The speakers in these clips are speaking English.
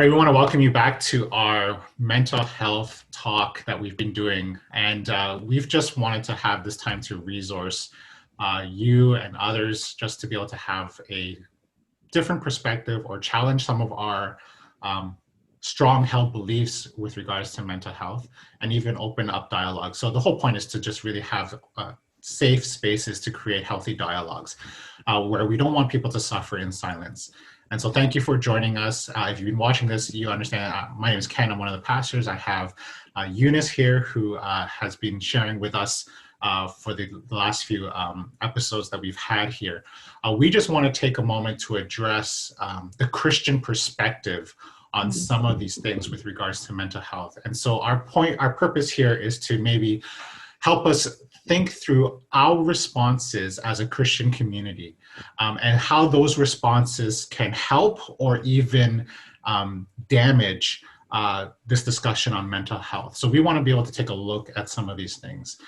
right, we want to welcome you back to our mental health talk that we've been doing. And we've just wanted to have this time to resource you and others just to be able to have a different perspective or challenge some of our strong held beliefs with regards to mental health and even open up dialogue. So the whole point is to just really have safe spaces to create healthy dialogues where we don't want people to suffer in silence. And so thank you for joining us. If you've been watching this, you understand my name is Ken. I'm one of the pastors. I have Eunice here who has been sharing with us for the last few episodes that we've had here. We just want to take a moment to address the Christian perspective on some of these things with regards to mental health. And so our purpose here is to maybe help us think through our responses as a Christian community and how those responses can help or even damage this discussion on mental health. So we want to be able to take a look at some of these things.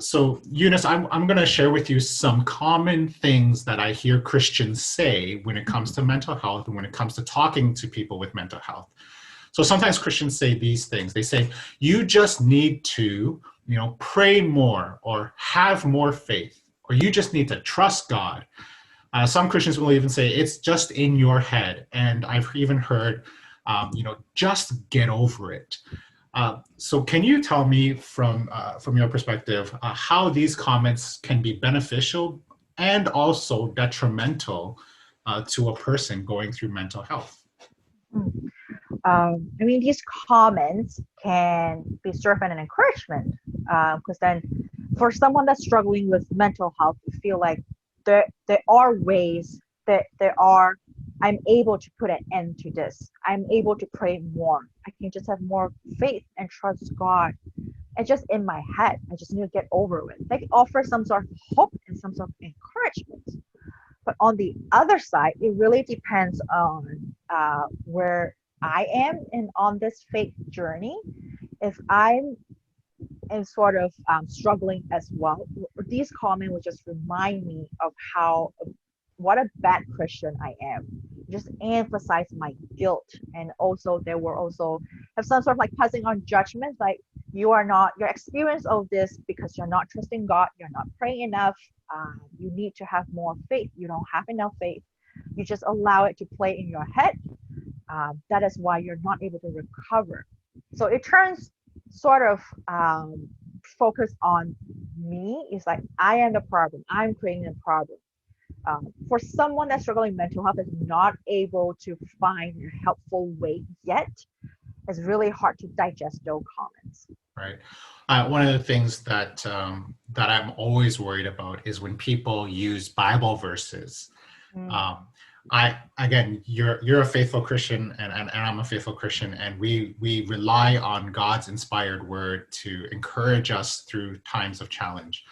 So Eunice, I'm going to share with you some common things that I hear Christians say when it comes to mental health and when it comes to talking to people with mental health. So sometimes Christians say these things. They say, you just need to, pray more or have more faith, or you just need to trust God. Some Christians will even say it's just in your head. And I've even heard, just get over it. So can you tell me from your perspective how these comments can be beneficial and also detrimental to a person going through mental health? These comments can be serve as an encouragement because then for someone that's struggling with mental health, you feel like there are ways that I'm able to put an end to this. I'm able to pray more. I can just have more faith and trust God. And just in my head, I just need to get over it. Like offer some sort of hope and some sort of encouragement. But on the other side, it really depends on where I am and on this faith journey. If I'm sort of struggling as well, these comments will just remind me of what a bad Christian I am. Just emphasize my guilt, and also they will also have some sort of like passing on judgments, like your experience of this because you're not trusting God, you're not praying enough. You need to have more faith. You don't have enough faith. You just allow it to play in your head. That is why you're not able to recover. So it turns sort of focus on me. It's like I am the problem. I'm creating the problem. For someone that's struggling with mental health is not able to find a helpful way yet, it's really hard to digest those comments. Right. One of the things that I'm always worried about is when people use Bible verses. You're a faithful Christian and I'm a faithful Christian, and we rely on God's inspired word to encourage us through times of challenge.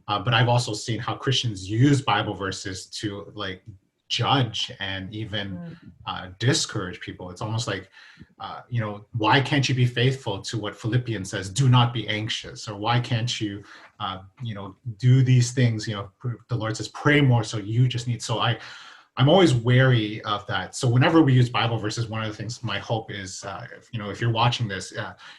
But I've also seen how Christians use Bible verses to judge and even discourage people. It's almost like, why can't you be faithful to what Philippians says? Do not be anxious. Or why can't you, do these things? The Lord says, pray more. So you just need. So I'm always wary of that. So whenever we use Bible verses, one of the things my hope is, if you're watching this,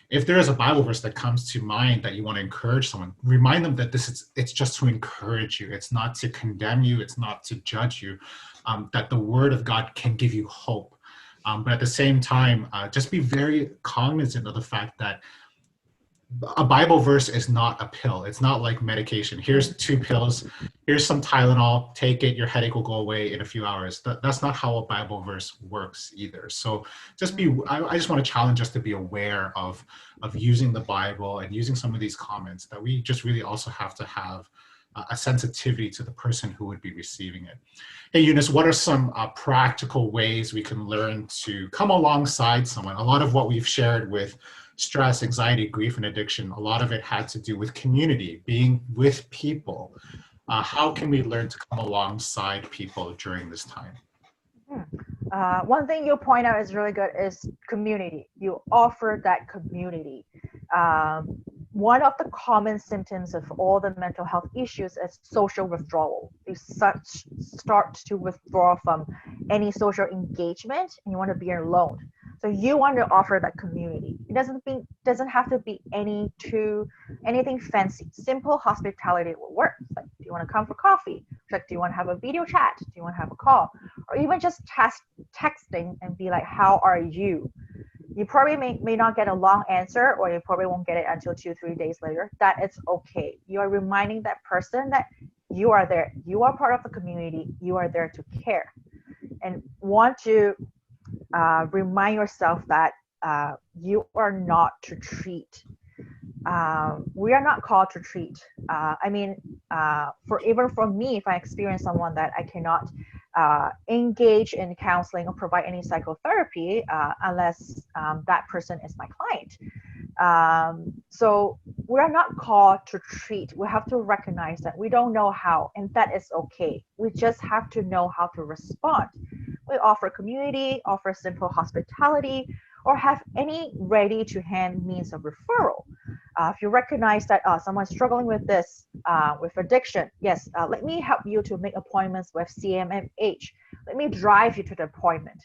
if there is a Bible verse that comes to mind that you want to encourage someone, remind them that it's just to encourage you. It's not to condemn you. It's not to judge you. That the word of God can give you hope. But at the same time, just be very cognizant of the fact that a Bible verse is not a pill. It's not like medication. Here's 2 pills. Here's some Tylenol. Take it. Your headache will go away in a few hours. That's not how a Bible verse works either. So I just want to challenge us to be aware of using the Bible and using some of these comments, that we just really also have to have a sensitivity to the person who would be receiving it. Hey, Eunice, what are some practical ways we can learn to come alongside someone? A lot of what we've shared with stress, anxiety, grief, and addiction, a lot of it had to do with community, being with people. How can we learn to come alongside people during this time? One thing you point out is really good is community. You offer that community. One of the common symptoms of all the mental health issues is social withdrawal. You start to withdraw from any social engagement and you want to be alone. So you want to offer that community. It doesn't have to be anything fancy. Simple hospitality will work. Like, do you want to come for coffee? Like, do you want to have a video chat? Do you want to have a call? Or even just texting and be like, how are you? You probably may not get a long answer, or you probably won't get it until 2-3 days later. That it's okay. You are reminding that person that you are there. You are part of the community. You are there to care, and want to remind yourself that you are not to treat. We are not called to treat. Even for me, if I experience someone that I cannot engage in counseling or provide any psychotherapy unless that person is my client. So we are not called to treat. We have to recognize that we don't know how, and that is okay. We just have to know how to respond. We offer community, offer simple hospitality, or have any ready-to-hand means of referral. If you recognize that someone's struggling with this, with addiction, yes, let me help you to make appointments with CMMH. Let me drive you to the appointment.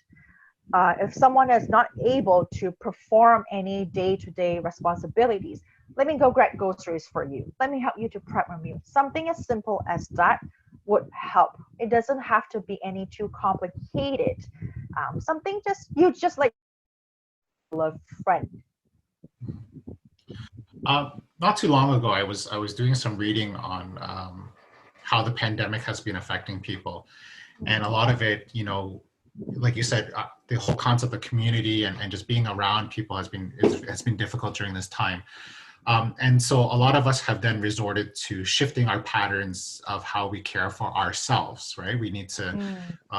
If someone is not able to perform any day-to-day responsibilities, let me go grab groceries for you. Let me help you to prep a meal. Something as simple as that would help. It doesn't have to be any too complicated. Something just like a friend. Not too long ago, I was doing some reading on how the pandemic has been affecting people, and a lot of it, like you said, the whole concept of community and just being around people has been difficult during this time. And so a lot of us have then resorted to shifting our patterns of how we care for ourselves, right? We need to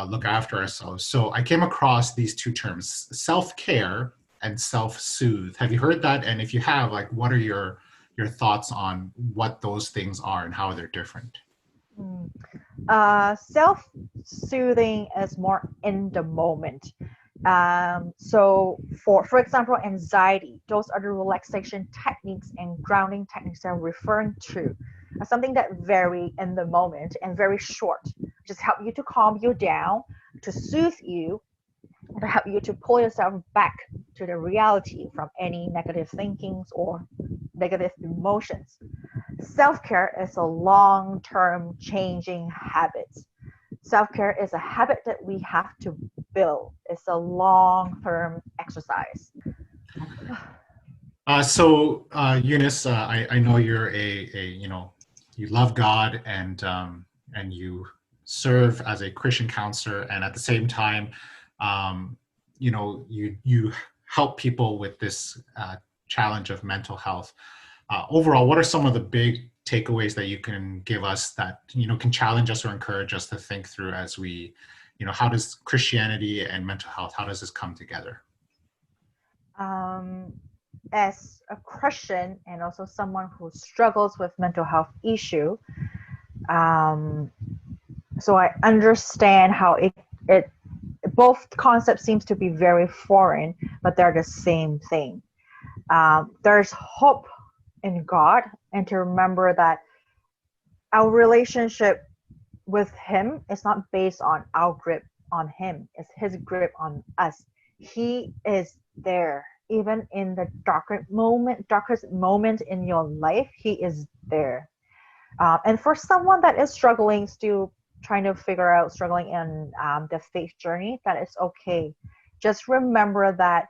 look after ourselves. So I came across these two terms, self-care and self-soothe. Have you heard that? And if you have, like, what are your thoughts on what those things are and how they're different? Self-soothing is more in the moment. So for example, anxiety, those are the relaxation techniques and grounding techniques that I'm referring to. Something that very in the moment and very short, just help you to calm you down, to soothe you, to help you to pull yourself back to the reality from any negative thinkings or negative emotions. Self-care is a long-term changing habit. Self-care is a habit that we have to build. It's a long-term exercise. So Eunice, I know you're you love God and you serve as a Christian counselor, and at the same time, you help people with this challenge of mental health. Overall, what are some of the big takeaways that you can give us that can challenge us or encourage us to think through as we, how does Christianity and mental health, how does this come together? As a Christian and also someone who struggles with mental health issue, so I understand how it both concepts seems to be very foreign, but they're the same thing. There's hope in God, and to remember that our relationship with Him is not based on our grip on Him, it's His grip on us. He is there. Even in the darkest moment in your life, He is there. And for someone that is struggling, still struggling in the faith journey, that is okay. Just remember that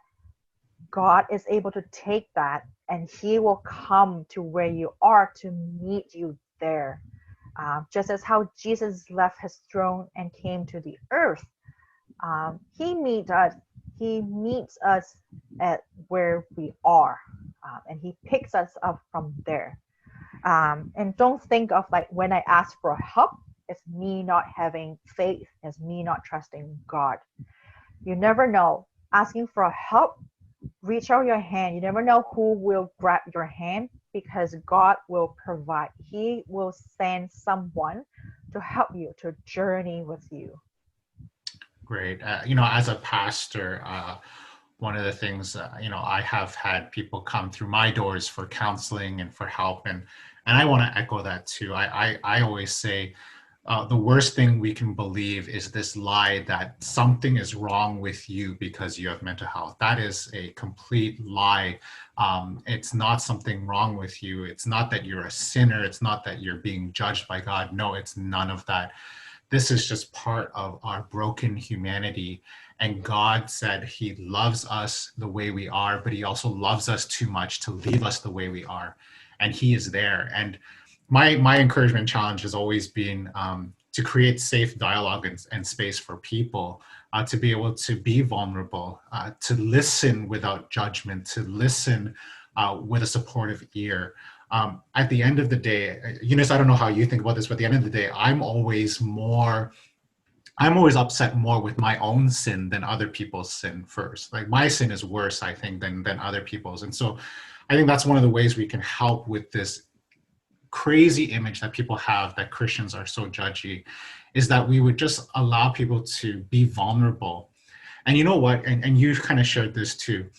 God is able to take that and He will come to where you are to meet you there. Just as how Jesus left His throne and came to the earth, He meets us at where we are, and He picks us up from there. And don't think of like when I ask for help, it's me not having faith, it's me not trusting God. You never know. Asking for help, reach out your hand. You never know who will grab your hand, because God will provide. He will send someone to help you, to journey with you. Great. As a pastor, one of the things, I have had people come through my doors for counseling and for help. And I want to echo that too. I always say, the worst thing we can believe is this lie that something is wrong with you because you have mental health. That is a complete lie. It's not something wrong with you. It's not that you're a sinner. It's not that you're being judged by God. No, it's none of that. This is just part of our broken humanity. And God said he loves us the way we are, but he also loves us too much to leave us the way we are. And he is there. And my encouragement challenge has always been to create safe dialogue and space for people to be able to be vulnerable, to listen without judgment, to listen with a supportive ear. At the end of the day, Eunice, I don't know how you think about this, but at the end of the day, I'm always upset more with my own sin than other people's sin first. Like my sin is worse, I think, than other people's. And so I think that's one of the ways we can help with this crazy image that people have that Christians are so judgy, is that we would just allow people to be vulnerable. And you know what? And you kind of shared this too.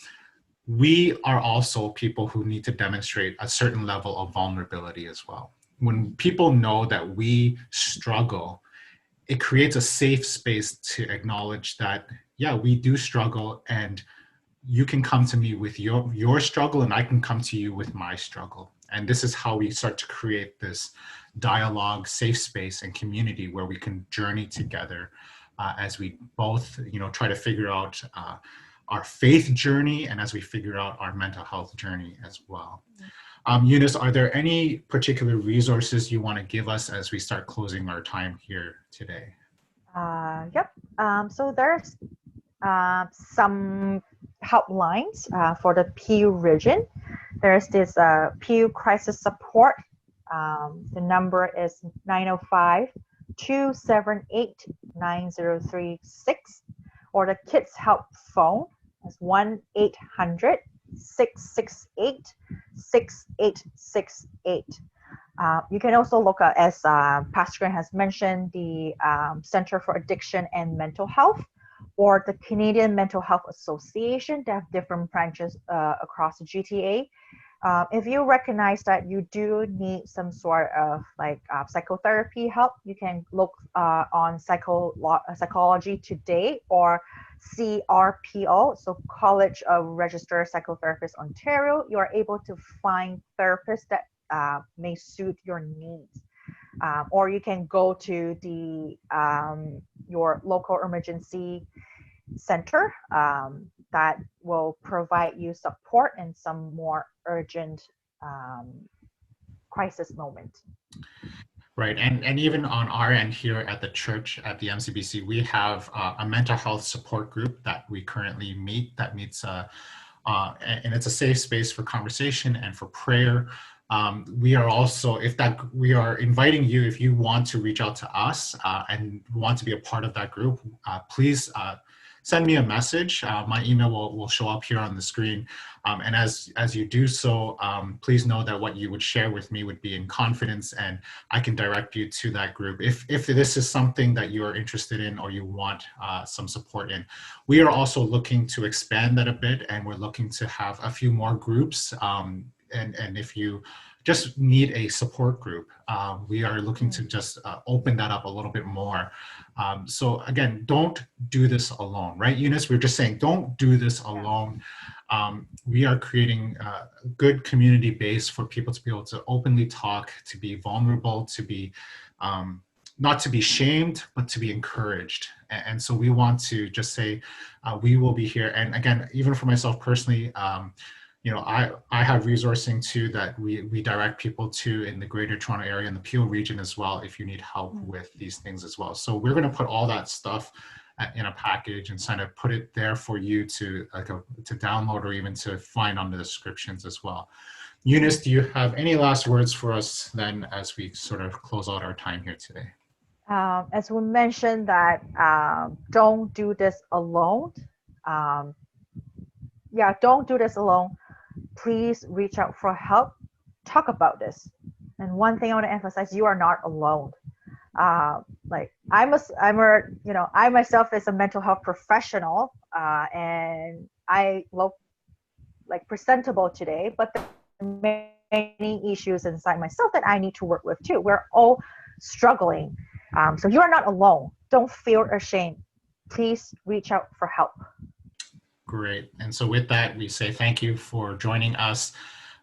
We are also people who need to demonstrate a certain level of vulnerability as well. When people know that we struggle, it creates a safe space to acknowledge that, yeah, we do struggle, and you can come to me with your struggle, and I can come to you with my struggle. And this is how we start to create this dialogue, safe space, and community where we can journey together as we both, try to figure out our faith journey, and as we figure out our mental health journey as well. Eunice, are there any particular resources you want to give us as we start closing our time here today? Yep. So there's some helplines for the PU region. There's this PU crisis support. The number is 905-278-9036, or the Kids Help phone is 1-800-668-6868. You can also look at, as Pastor Grant has mentioned, the Center for Addiction and Mental Health, or the Canadian Mental Health Association. They have different branches across the GTA. If you recognize that you do need some sort of psychotherapy help, you can look on Psychology Today or CRPO, so College of Registered Psychotherapists Ontario. You are able to find therapists that may suit your needs. Or you can go to the your local emergency center that will provide you support in some more urgent crisis moment. Right, and even on our end here at the church, at the MCBC, we have a mental health support group that we currently meet, that meets, and it's a safe space for conversation and for prayer. We are also, we are inviting you, if you want to reach out to us and want to be a part of that group, please send me a message. My email will show up here on the screen. And as you do so, please know that what you would share with me would be in confidence, and I can direct you to that group if this is something that you are interested in or you want some support in. We are also looking to expand that a bit, and we're looking to have a few more groups. And if you just need a support group, we are looking to just open that up a little bit more. So again, don't do this alone, right, Eunice? We're just saying, don't do this alone. We are creating a good community base for people to be able to openly talk, to be vulnerable, to be not to be shamed, but to be encouraged. And so we want to just say, we will be here. And again, even for myself personally, I have resourcing too that we direct people to in the Greater Toronto area and the Peel region as well, if you need help with these things as well. So we're going to put all that stuff in a package and kind of put it there for you to download or even to find on the descriptions as well. Eunice, do you have any last words for us then as we sort of close out our time here today? As we mentioned that don't do this alone. Don't do this alone. Please reach out for help. Talk about this. And one thing I want to emphasize: you are not alone. I myself is a mental health professional, and I look presentable today, but there are many issues inside myself that I need to work with too. We're all struggling. So you are not alone. Don't feel ashamed. Please reach out for help. Great. And so with that, we say thank you for joining us.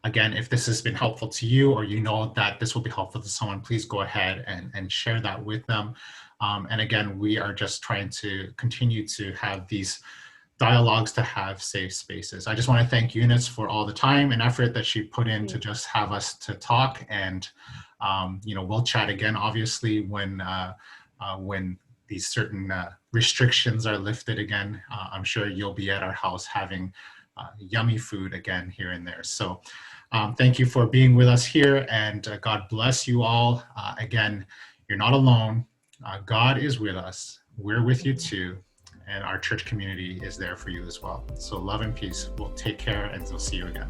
Again, if this has been helpful to you, or you know that this will be helpful to someone, please go ahead and share that with them. And again, we are just trying to continue to have these dialogues to have safe spaces. I just want to thank Eunice for all the time and effort that she put in to just have us to talk. And we'll chat again, obviously, when these certain restrictions are lifted again. I'm sure you'll be at our house having yummy food again here and there. So thank you for being with us here, and God bless you all. Again, you're not alone. God is with us. We're with you too. And our church community is there for you as well. So love and peace. We'll take care, and we'll see you again.